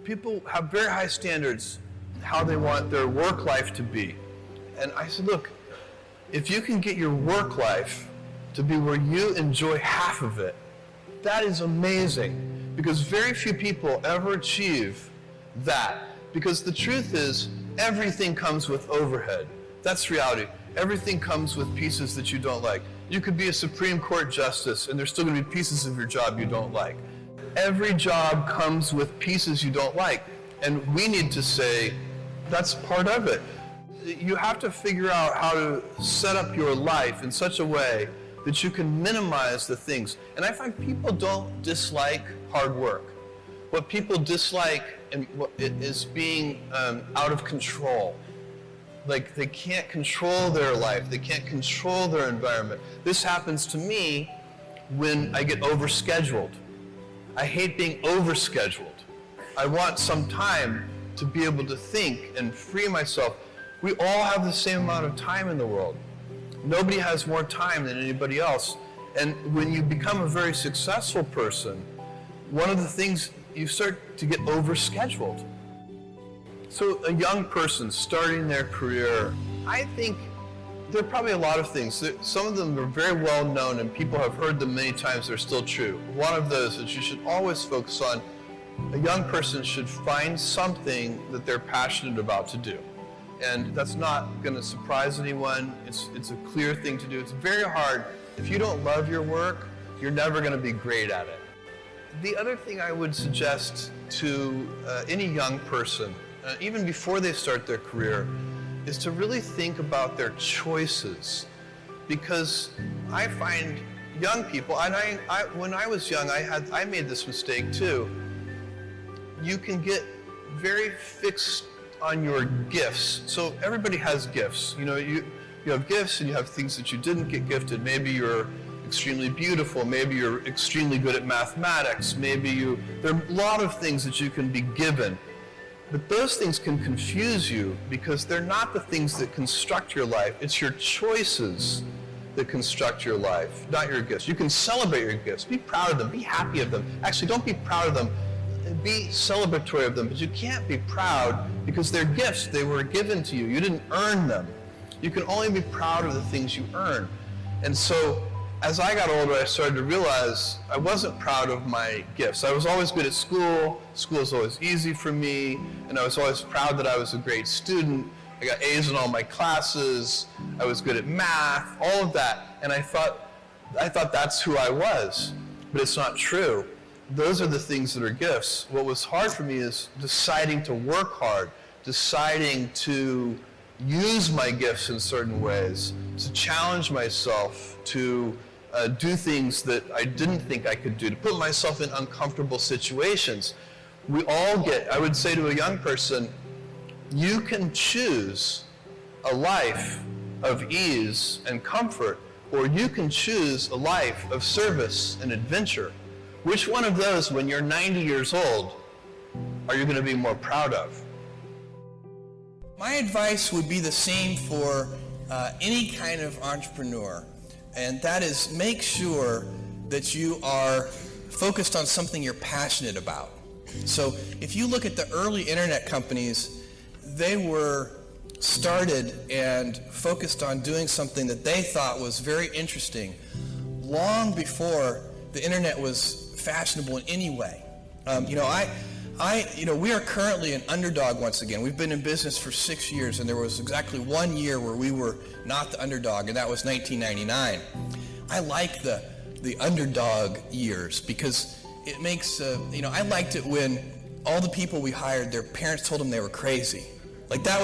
people have very high standards how they want their work life to be. And I said, look, if you can get your work life to be where you enjoy half of it, that is amazing, because very few people ever achieve that. Because the truth is, everything comes with overhead. That's reality. Everything comes with pieces that you don't like. You could be a Supreme Court justice and there's still going to be pieces of your job you don't like. Every job comes with pieces you don't like. And we need to say, that's part of it. You have to figure out how to set up your life in such a way that you can minimize the things. And I find people don't dislike hard work. What people dislike is being out of control. Like, they can't control their life. They can't control their environment. This happens to me when I get overscheduled. I hate being overscheduled. I want some time to be able to think and free myself. We all have the same amount of time in the world. Nobody has more time than anybody else. And when you become a very successful person, one of the things, you start to get overscheduled. So a young person starting their career, I think there are probably a lot of things. Some of them are very well known and people have heard them many times. They're still true. One of those that you should always focus on, a young person should find something that they're passionate about to do. And that's not going to surprise anyone. It's a clear thing to do. It's very hard. If you don't love your work, you're never going to be great at it. The other thing I would suggest to any young person, even before they start their career, is to really think about their choices. Because I find young people, and when I was young, I made this mistake too. You can get very fixed on your gifts. So everybody has gifts. You know, you have gifts and you have things that you didn't get gifted. Maybe you're extremely beautiful, maybe you're extremely good at mathematics, there are a lot of things that you can be given. But those things can confuse you because they're not the things that construct your life. It's your choices that construct your life, not your gifts. You can celebrate your gifts, be proud of them, be happy of them. Actually, don't be proud of them, be celebratory of them, but you can't be proud because they're gifts. They were given to you. You didn't earn them. You can only be proud of the things you earn. And so, as I got older, I started to realize I wasn't proud of my gifts. I was always good at school. School was always easy for me, and I was always proud that I was a great student. I got A's in all my classes. I was good at math, all of that. And I thought that's who I was, but it's not true. Those are the things that are gifts. What was hard for me is deciding to work hard, deciding to use my gifts in certain ways, to challenge myself, to do things that I didn't think I could do, to put myself in uncomfortable situations. We all I would say to a young person, you can choose a life of ease and comfort, or you can choose a life of service and adventure. Which one of those, when you're 90 years old, are you going to be more proud of? My advice would be the same for any kind of entrepreneur, and that is make sure that you are focused on something you're passionate about. So if you look at the early internet companies, they were started and focused on doing something that they thought was very interesting long before the internet was fashionable in any way. We are currently an underdog once again. We've been in business for 6 years, and there was exactly 1 year where we were not the underdog, and that was 1999. I like the underdog years because it makes, I liked it when all the people we hired, their parents told them they were crazy. Like that was